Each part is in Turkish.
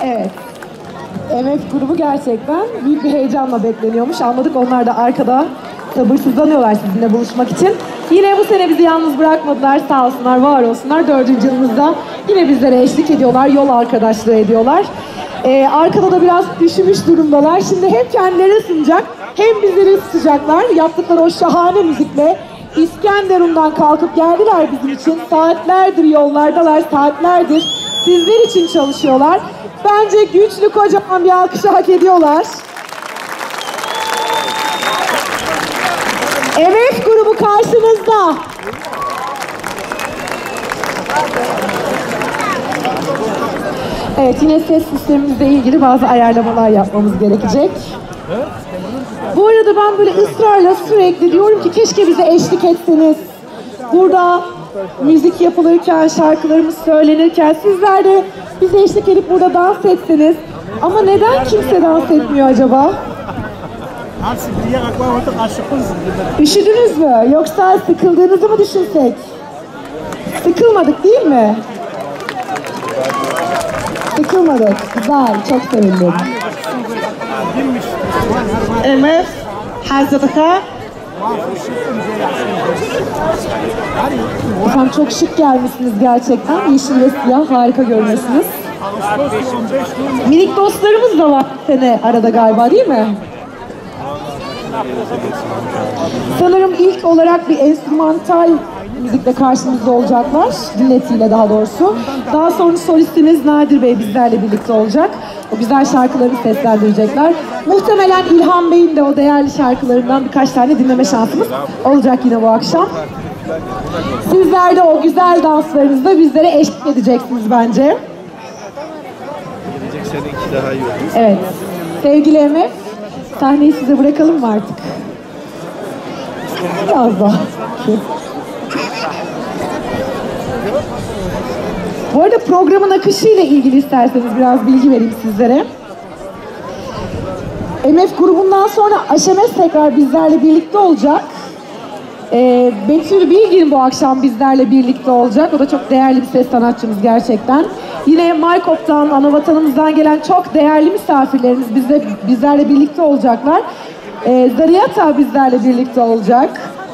Evet. MF grubu gerçekten büyük bir heyecanla bekleniyormuş. Anladık, onlar da arkada sabırsızlanıyorlar sizinle buluşmak için. Yine bu sene bizi yalnız bırakmadılar, sağ olsunlar, var olsunlar. 4. yılımızda yine bizlere eşlik ediyorlar, yol arkadaşlığı ediyorlar. Arkada da biraz üşümüş durumdalar. Şimdi hem kendileri ısınacak hem bizleri ısıtacaklar. Yaptıkları o şahane müzikle İskenderun'dan kalkıp geldiler bizim için. Saatlerdir yollardalar, saatlerdir sizler için çalışıyorlar. Bence güçlü, kocaman bir alkışı hak ediyorlar. MF grubu karşınızda. Evet, yine ses sistemimizle ilgili bazı ayarlamalar yapmamız gerekecek. Bu arada ben böyle ısrarla sürekli diyorum ki keşke bize eşlik etseniz. Burada müzik yapılırken, şarkılarımız söylenirken sizler de bize eşlik edip burada dans etseniz. Ama neden kimse dans etmiyor acaba? Üşüdünüz mü? Yoksa sıkıldığınızı mı düşünsek? Sıkılmadık değil mi? Sıkılmadık. Güzel, çok sevindim. MF hazırlığa. Efendim çok şık gelmişsiniz gerçekten. Yeşil ve siyah, harika görünüyorsunuz. Minik dostlarımız da var sene arada galiba, değil mi? Sanırım ilk olarak bir enstrümantal müzikle karşımızda olacaklar. Dinletiyle daha doğrusu. Daha sonra solistimiz Nadir Bey bizlerle birlikte olacak. O güzel şarkılarını seslendirecekler. Muhtemelen İlhan Bey'in de o değerli şarkılarından birkaç tane dinleme şansımız olacak yine bu akşam. Sizler de o güzel danslarınızda bizlere eşlik edeceksiniz bence. Daha iyi olur. Evet. Sevgili Emre, sahneyi size bırakalım mı artık? Biraz daha. Bu arada programın akışıyla ilgili isterseniz biraz bilgi vereyim sizlere. MF grubundan sonra Aşemes tekrar bizlerle birlikte olacak. Betül Bilgin bu akşam bizlerle birlikte olacak. O da çok değerli bir ses sanatçımız gerçekten. Yine Maykop'tan, Anavatanımızdan gelen çok değerli misafirlerimiz bizlerle birlikte olacaklar. Zariyata bizlerle birlikte olacak.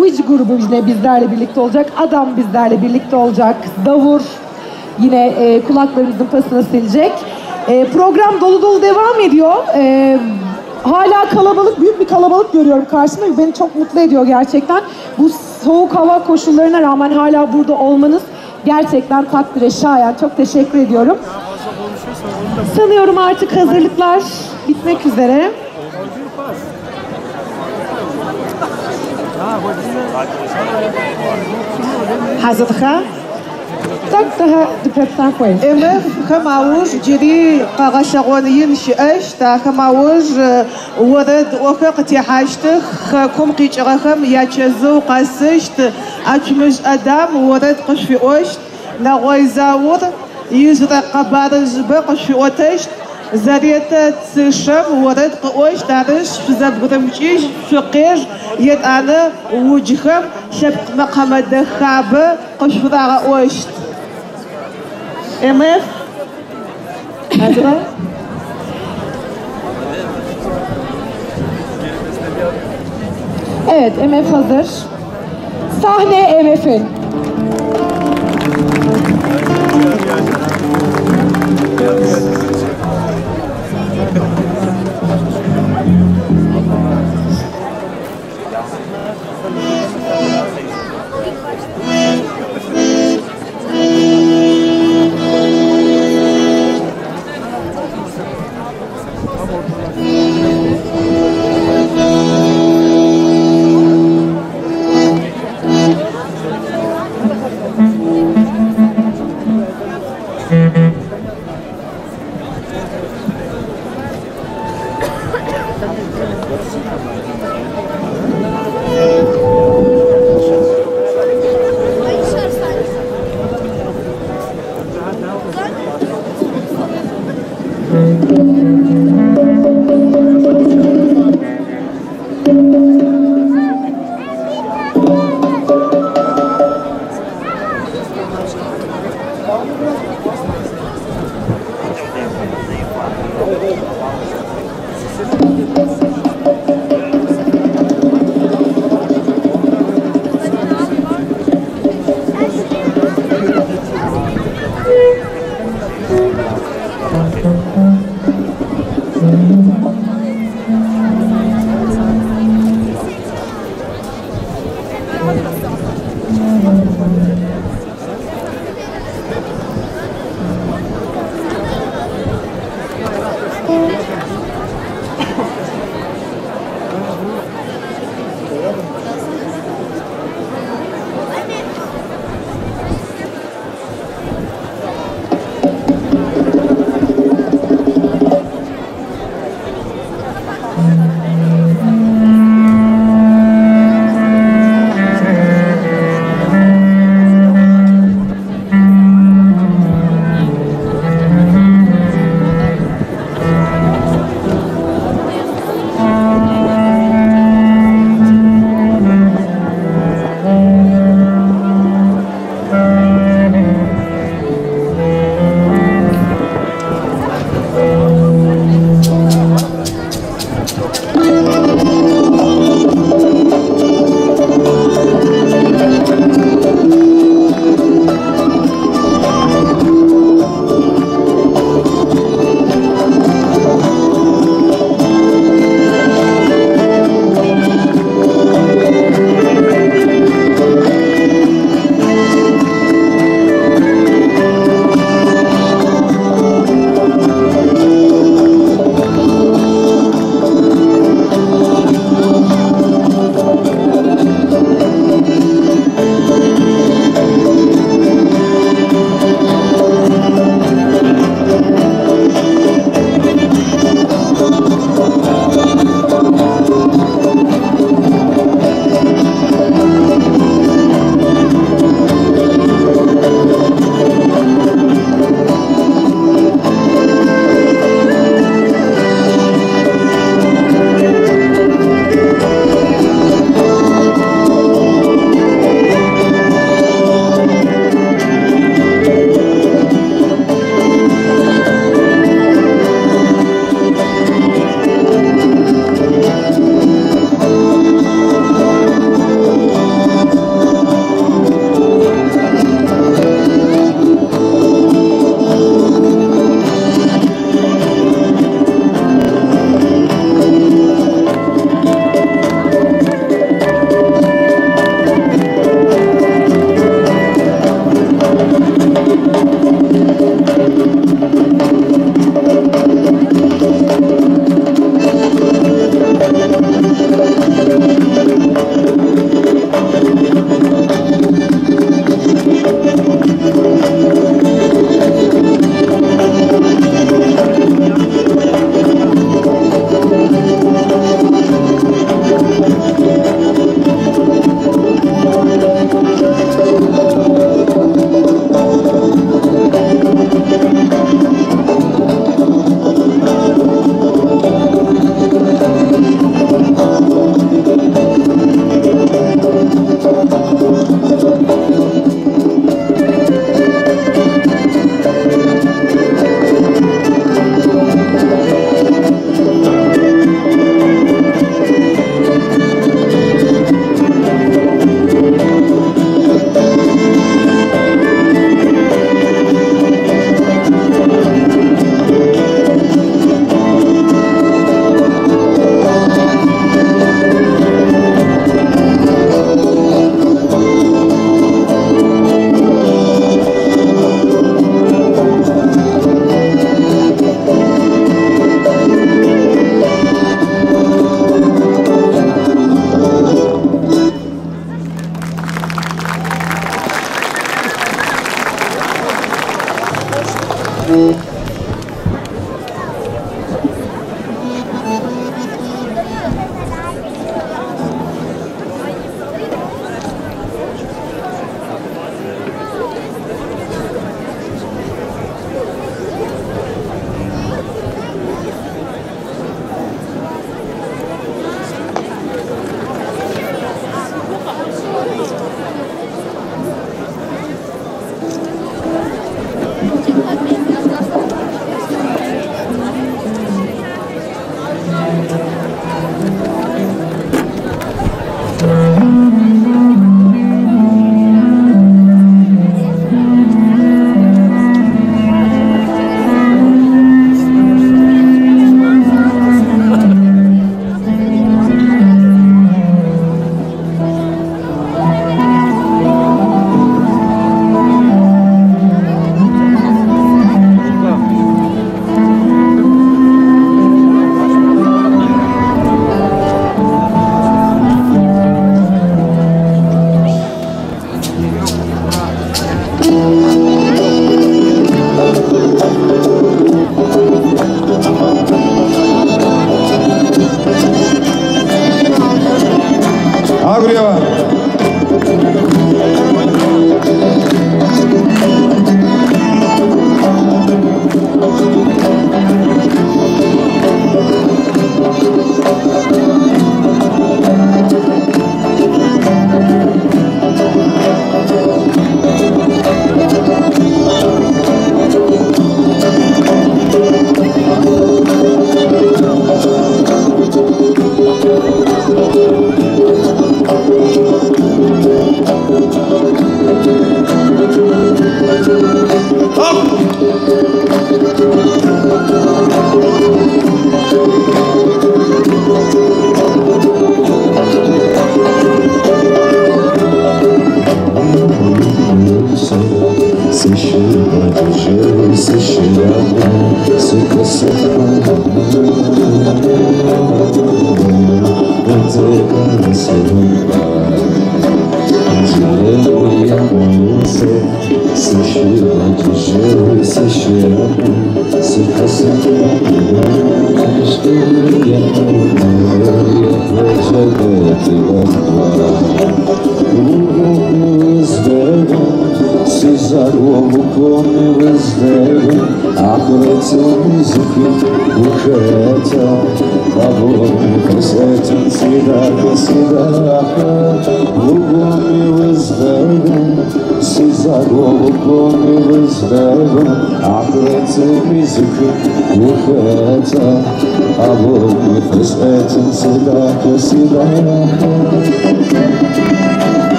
Uic grubu yine bizlerle birlikte olacak. Adam bizlerle birlikte olacak. Davur yine kulaklarımızın pasını silecek. Program dolu dolu devam ediyor. Hala kalabalık, büyük bir kalabalık görüyorum karşımda. Beni çok mutlu ediyor gerçekten. Bu soğuk hava koşullarına rağmen hala burada olmanız gerçekten takdire şayan. Çok teşekkür ediyorum. Sanıyorum artık hazırlıklar bitmek üzere. Hazırlığa. Tak daha dikkatsen koyun. MF خماوج جري قغشغونين شئش تا خماوج ورد وفقت حاجتك كم قيچغخم ياچزو قاسشت اچمش ادم ورد قشفي اوشت نغوي زاور يزرق قبارز بقشفي اوتشت زريته تسشم ورد قوش دارش فزبرمچيش فقير يدانا وجخم شبق مقام دخاب قشفرا اوشت MF hazır. Evet, MF hazır. Sahne MF'in.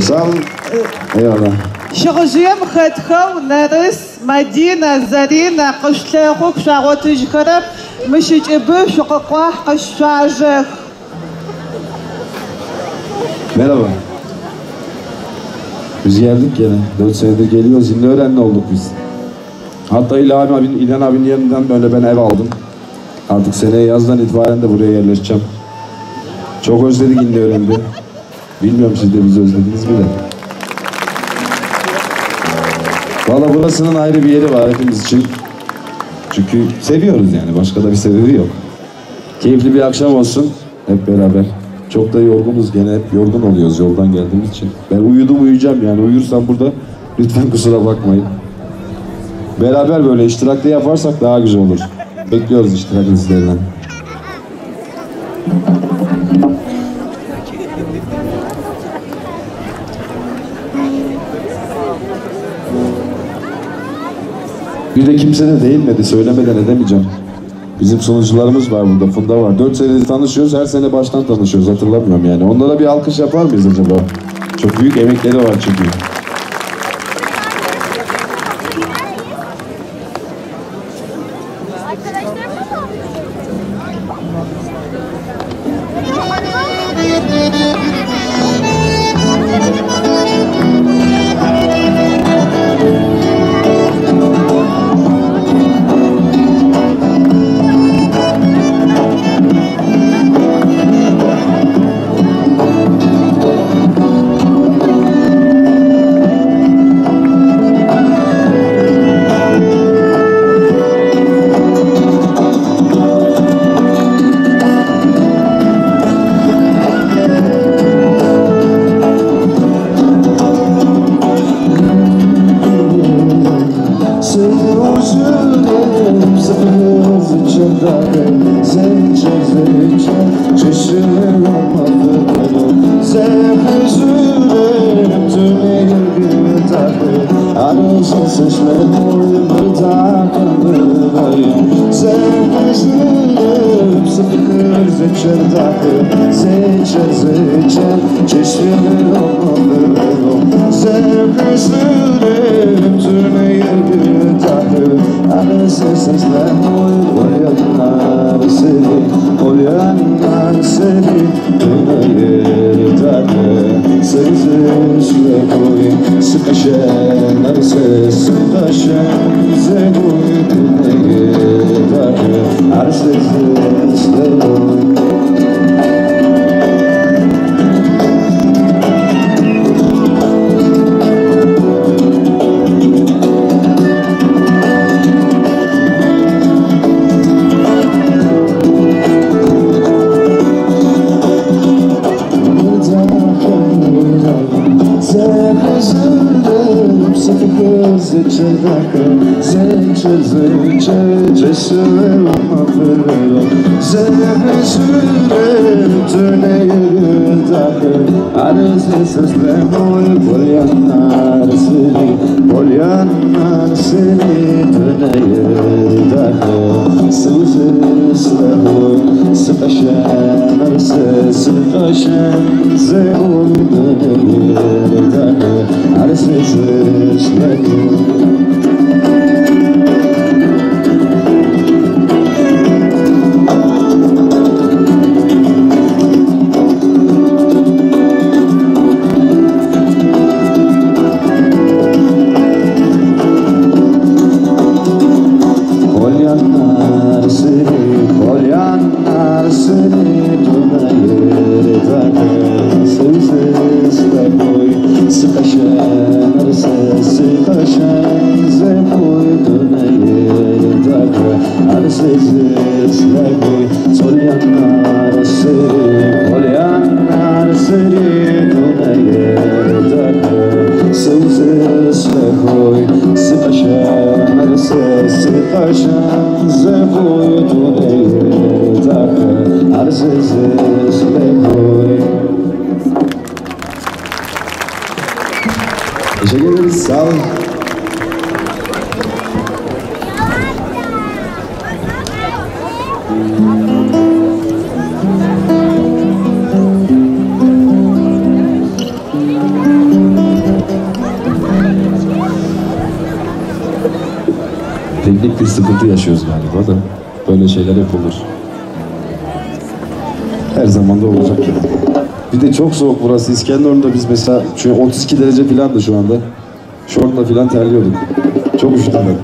Sağ olun. Eyvallah. Şıgıcıyım xetxev, Neris, Medine, Zarina, Kışlağuk, Şağotuj kırıp, Mışıcıbı, Şıkıqvah, Kışşajık. Merhaba. Biz geldik gene. 4 senedir geliyoruz. İnleörenli olduk biz. Hatta İlhan abinin yanından böyle ben ev aldım. Artık seneye yazdan itibaren de buraya yerleşeceğim. Çok özledik İnleören'de. Bilmiyorum siz de bizi özlediniz mi de. Valla burasının ayrı bir yeri var hepimiz için. Çünkü seviyoruz yani. Başka da bir sebebi yok. Keyifli bir akşam olsun hep beraber. Çok da yorgunuz gene. Hep yorgun oluyoruz yoldan geldiğimiz için. Ben uyuyacağım yani. Uyursam burada lütfen kusura bakmayın. Beraber böyle iştiraklı yaparsak daha güzel olur. Bekliyoruz iştirak sizlerden. Bir de kimse de değinmedi, söylemeden edemeyeceğim. Bizim sunucularımız var burada, Funda var. 4 senedir tanışıyoruz, her sene baştan tanışıyoruz, hatırlamıyorum yani. Onlara bir alkış yapar mıyız acaba? Çok büyük emekleri var çünkü. Teşekkür ederiz. Sağ olun. Minik bir sıkıntı yaşıyoruz galiba da. Böyle şeyler hep olur. Her zaman da olacak yani. Bir de çok soğuk burası. İskenderun'da biz mesela şu 32 derece filandı şu anda. Şortla filan terliyorduk. Çok üşüdüm ben.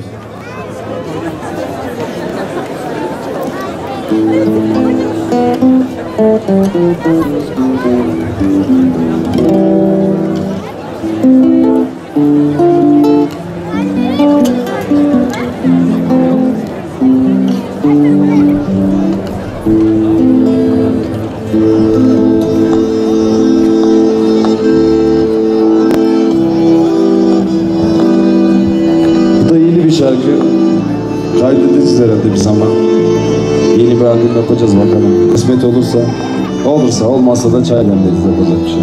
Bu da yeni bir şarkı. Kaydedeceğiz herhalde bir zaman. Yeni bir albüm yapacağız bakalım. Kısmet olursa olmazsa da çay demleriz, yapacak bir şey.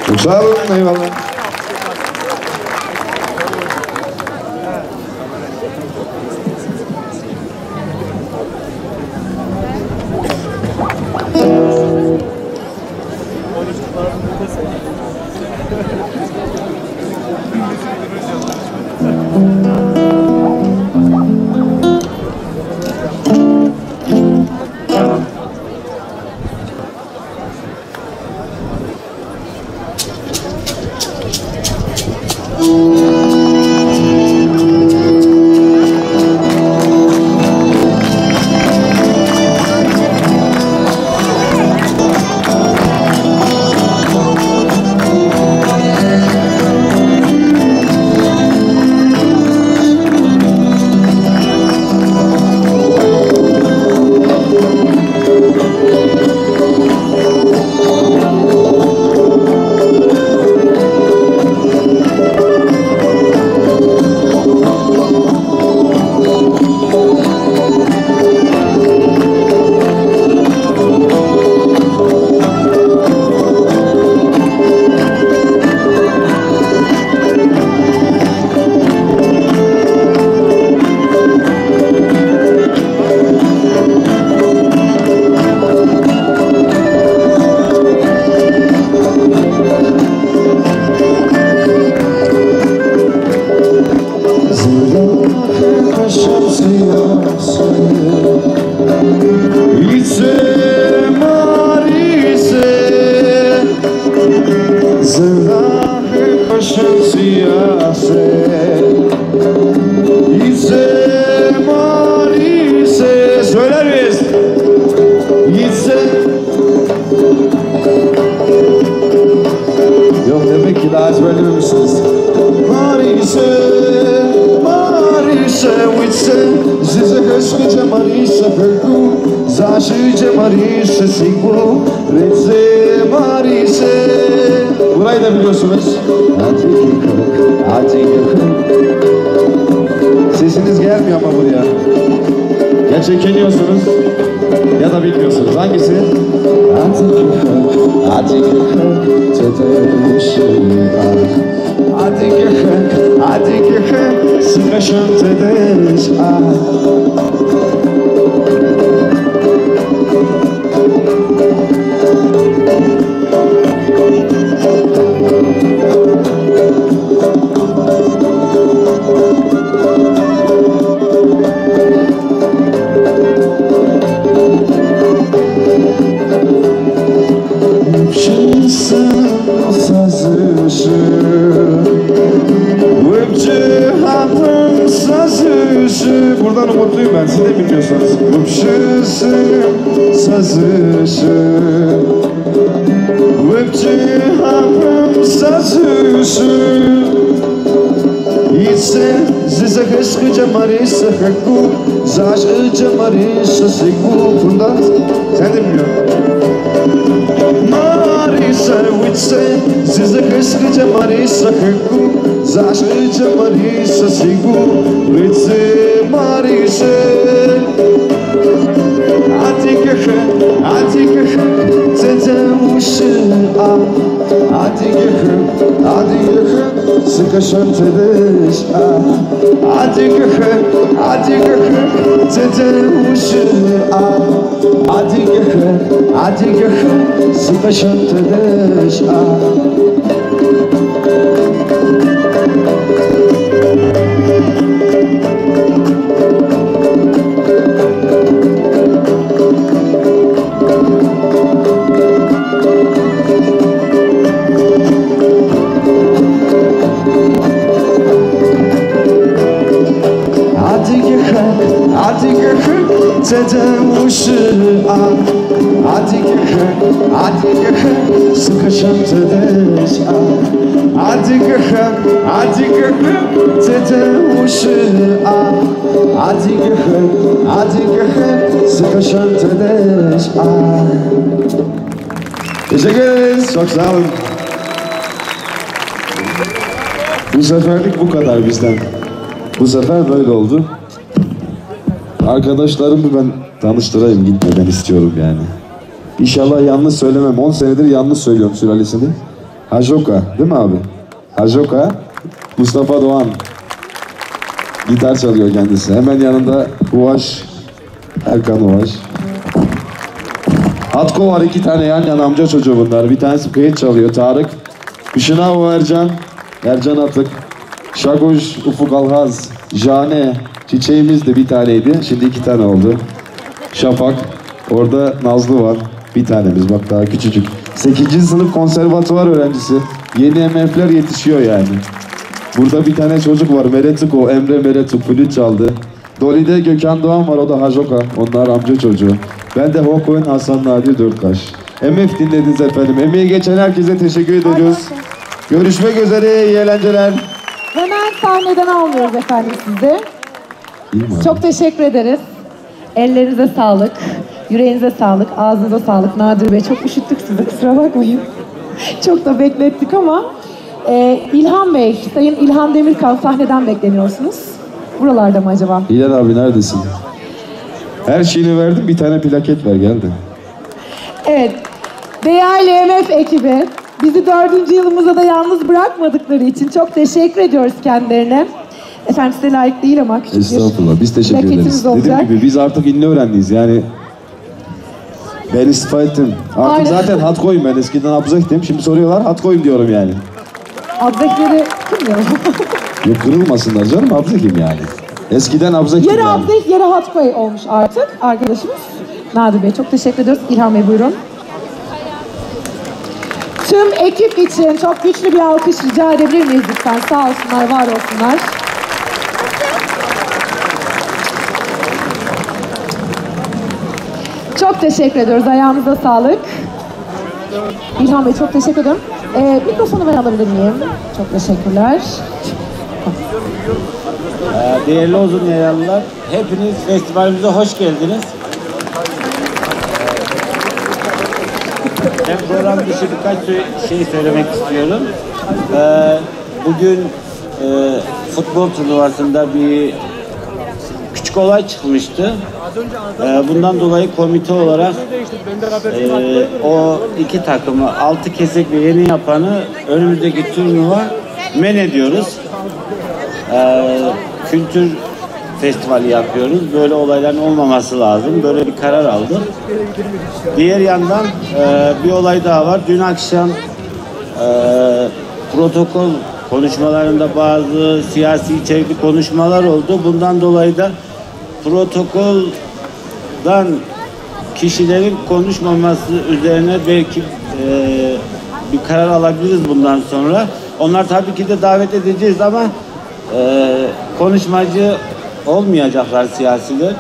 Çok sağ olun, eyvallah. Söyler miyiz? Gitse. Yok demek ki daha ezberlememişsiniz. Marise, Marise, Witse, Zize Heskece Marise, Pergu, Zaşice Marise, Sigbu, Ritze Marise. Burayı da biliyorsunuz. Hadi yakın. Sesiniz gelmiyor ama buraya. Ya çekiniyorsunuz ya da bilmiyorsunuz. Hangisi? Hadi sıkışın tedeş. Buradan umutluyum ben, siz de bilmiyorsanız. Vıpşısı, sazışı, vıpçı hapım sazışı, İse zize hıskıca marisa hıkku, zaşıca marisa sigbu. Bundan sen de bilmiyorsun. Marisa vitse, zize hıskıca marisa hıkku, zaşıca marisa sigbu. Vitse Marise, hadi gel, tete uşu al. Hadi gel, sıkışın tedeş al. Hadi gel, tete uşu al. Hadi gel, sıkışın tedeş al. Tete uşu al. Hadi gel, sıkışın tedeş al. Hadi gel, tete uşu al. Hadi gel, sıkışın tedeş al. Teşekkür ederiz, çok sağ olun. Bu seferlik bu kadar bizden. Bu sefer böyle oldu. Arkadaşlarımı ben tanıştırayım gitmeden istiyorum yani. İnşallah yanlış söylemem. 10 senedir yanlış söylüyorum sülalesini. Hajoka değil mi abi? Hajoka, Mustafa Doğan. Gitar çalıyor kendisi. Hemen yanında Uvaş, Erkan Uvaş. Hatko var, 2 tane yan yana amca çocuğu bunlar. Bir tanesi kayıt çalıyor, Tarık. Işınav Ercan, Ercan Atık. Şaguş, Ufuk Alhaz, Jane. Çiçeğimiz de bir taneydi. Şimdi 2 tane oldu. Şafak. Orada Nazlı var. Bir tanemiz bak daha küçücük. 8. sınıf konservatuvar öğrencisi. Yeni MF'ler yetişiyor yani. Burada bir tane çocuk var. Meretuko, Emre Meretuk flüt çaldı. Doli'de Gökhan Doğan var, o da Hajoka. Onlar amca çocuğu. Ben de Hoko'nun Hasan Nadir Dörtkaş. MF dinlediniz efendim. Emeği geçen herkese teşekkür ediyoruz. Görüşmek üzere, iyi eğlenceler. Hemen sahneden almıyoruz efendim sizi. İyi mi abi? Çok teşekkür ederiz. Ellerinize sağlık, yüreğinize sağlık, ağzınıza sağlık. Nadir Bey, çok üşüttük sizi, kusura bakmayın. Çok da beklettik ama İlhan Bey, Sayın İlhan Demirkan sahneden bekleniyorsunuz. Buralarda mı acaba? İlhan abi neredesin? Her şeyini verdim, bir tane plaket ver geldi. Evet, değerli MF ekibi, bizi 4. yılımıza da yalnız bırakmadıkları için çok teşekkür ediyoruz kendilerine. Efendim size layık değil ama küçük Estağfurullah, biz teşekkür plaketimiz ederiz. olacak. Dediğim gibi biz artık ünlü öğrendiyiz yani. Ben istifa ettim. Artık Aynen. zaten Hatko'yum ben. Eskiden Abzek'tim. Şimdi soruyorlar, Hatko'yum diyorum yani. Abzekleri kırmıyorum. Yok kırılmasınlar canım, Abzek'im yani. Eskiden Abzek'tim Yarı yani. Abzek, yarı Hatkoy olmuş artık arkadaşımız. Nadir Bey, çok teşekkür ediyoruz. İlhan Bey buyurun. Tüm ekip için çok güçlü bir alkış rica edebilir miyiz lütfen? Sağ olsunlar, var olsunlar. Çok teşekkür ediyoruz. Ayağınıza sağlık. İlhan Bey çok teşekkür ederim. Mikrofonu ben alabilir miyim? Çok teşekkürler. Değerli uzun yaylalılar, hepiniz festivalimize hoş geldiniz. Ben program dışı birkaç şey söylemek istiyorum. Bugün futbol turnuvasında bir küçük olay çıkmıştı. Bundan dolayı komite olarak o 2 takımı 6 kesik ve yeni yapanı önümüzdeki turnuva men ediyoruz. Kültür festivali yapıyoruz. Böyle olayların olmaması lazım. Böyle bir karar aldık. Diğer yandan bir olay daha var. Dün akşam protokol konuşmalarında bazı siyasi içerikli konuşmalar oldu. Bundan dolayı da protokoldan kişilerin konuşmaması üzerine belki bir karar alabiliriz bundan sonra. Onlar tabii ki de davet edeceğiz ama konuşmacı olmayacaklar siyasiler.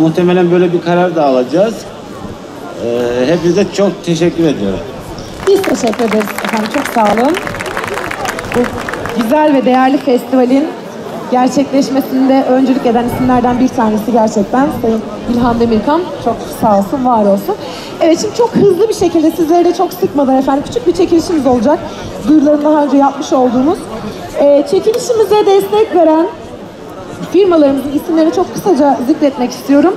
Muhtemelen böyle bir karar da alacağız. Hepinize çok teşekkür ediyorum. Biz teşekkür ederiz efendim. Çok sağ olun. Bu güzel ve değerli festivalin gerçekleşmesinde öncülük eden isimlerden bir tanesi gerçekten Sayın İlhan Demirkan. Çok sağ olsun, var olsun. Evet, şimdi çok hızlı bir şekilde sizleri de çok sıkmadan efendim küçük bir çekilişimiz olacak. Duyurularını daha önce yapmış olduğumuz. Çekilişimize destek veren firmalarımızın isimlerini çok kısaca zikretmek istiyorum.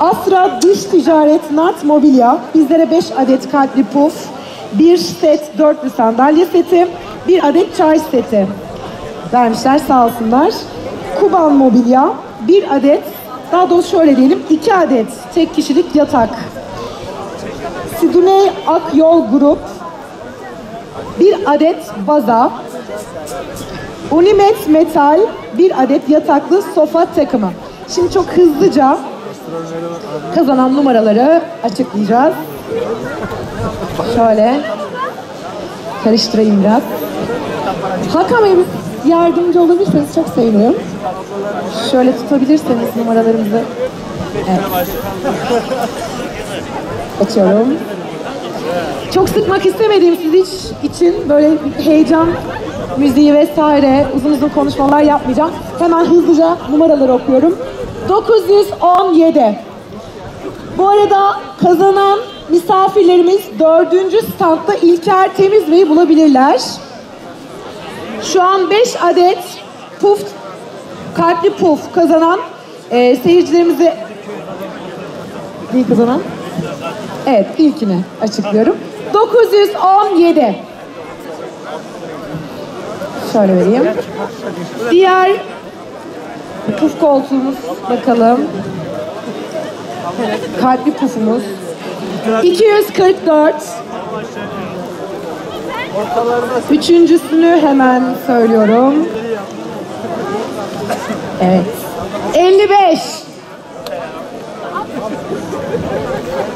Asra Dış Ticaret Nart Mobilya bizlere 5 adet kalpli puf, 1 set 4'lü sandalye seti, 1 adet çay seti vermişler, sağ olsunlar. Kuban Mobilya 1 adet, daha doğrusu şöyle diyelim 2 adet tek kişilik yatak. Siduney Akyol Grup 1 adet baza. Unimet Metal 1 adet yataklı sofa takımı. Şimdi çok hızlıca kazanan numaraları açıklayacağız. Şöyle karıştırayım biraz. Hakan Bey, yardımcı olabilirseniz çok sevinirim. Şöyle tutabilirseniz numaralarımızı. Evet. Açıyorum. Çok sıkmak istemediğim siz için böyle heyecan müziği vesaire uzun uzun konuşmalar yapmayacağım. Hemen hızlıca numaraları okuyorum. 917. Bu arada kazanan misafirlerimiz 4. standta İlker Temiz Bey'i bulabilirler. Şu an 5 adet puf, kalpli puf kazanan seyircilerimizi birinciliği kazanan. Evet, ilkini açıklıyorum. 917. Şöyle vereyim. Diğer puf koltuğumuz bakalım. Kalpli pufumuz. 244. Üçüncüsünü hemen söylüyorum. Evet. 55.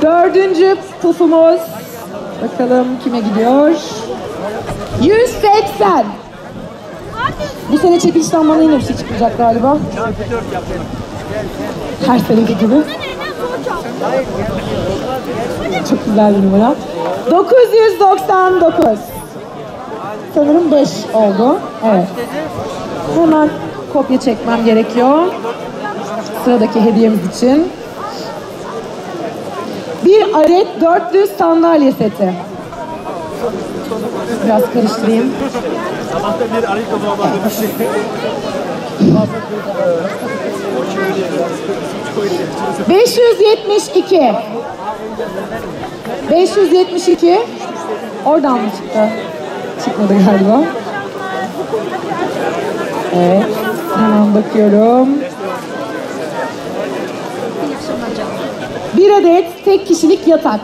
Dördüncü pufumuz. Bakalım kime gidiyor? 180. Bu sene çekilişten bana yine bir şey çıkacak galiba. Her seneki gibi. Çok güzel bir numara. 999. Sanırım 5 oldu. Evet. Hemen kopya çekmem gerekiyor. Sıradaki hediyemiz için. Bir adet dörtlü sandalye seti. Biraz karıştırayım. 572. 572. Oradan mı çıktı? Çıkmadı galiba. Evet. Hemen bakıyorum. Bir adet tek kişilik yatak.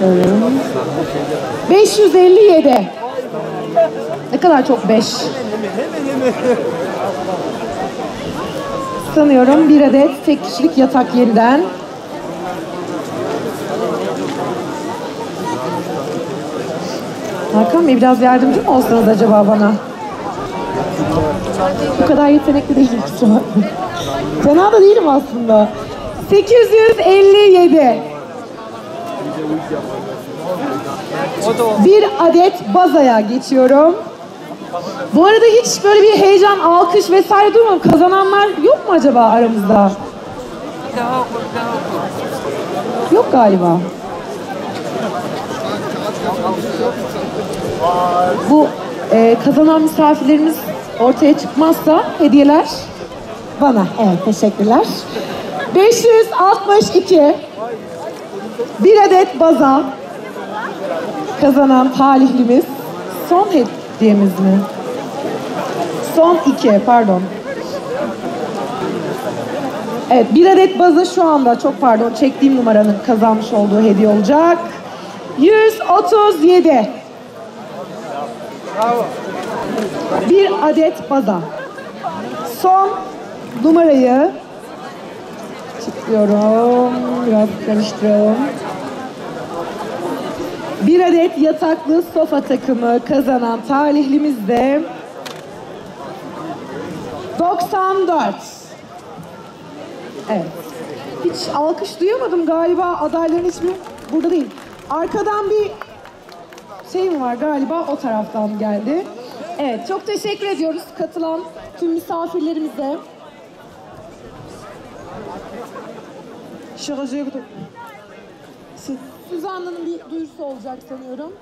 Evet. 557. Ne kadar çok 5. Sanıyorum bir adet tek kişilik yatak yeniden. Hakan Bey biraz yardımcı mı olsanız acaba bana? Bu kadar yetenekli değilim kusura bakmayın. Fena da değilim aslında. 857. Bir adet bazaya geçiyorum. Bu arada hiç böyle bir heyecan, alkış vesaire duymadım. Kazananlar yok mu acaba aramızda? Yok galiba. Bu kazanan misafirlerimiz ortaya çıkmazsa hediyeler bana. Evet, teşekkürler. 562. Bir adet baza kazanan talihlimiz. Son hediyemiz mi? Son 2, pardon. Evet, bir adet baza şu anda, çok pardon, çektiğim numaranın kazanmış olduğu hediye olacak. 137. Bir adet baza. Son numarayı çıkıyorum. Biraz karıştıralım. Bir adet yataklı sofa takımı kazanan talihlimiz de 94. Evet. Hiç alkış duyamadım galiba, adayların hiçbir burada değil. Arkadan bir şey mi var galiba, o taraftan geldi. Evet, çok teşekkür ediyoruz katılan tüm misafirlerimize. Suzan'ın bir duyurusu olacak sanıyorum.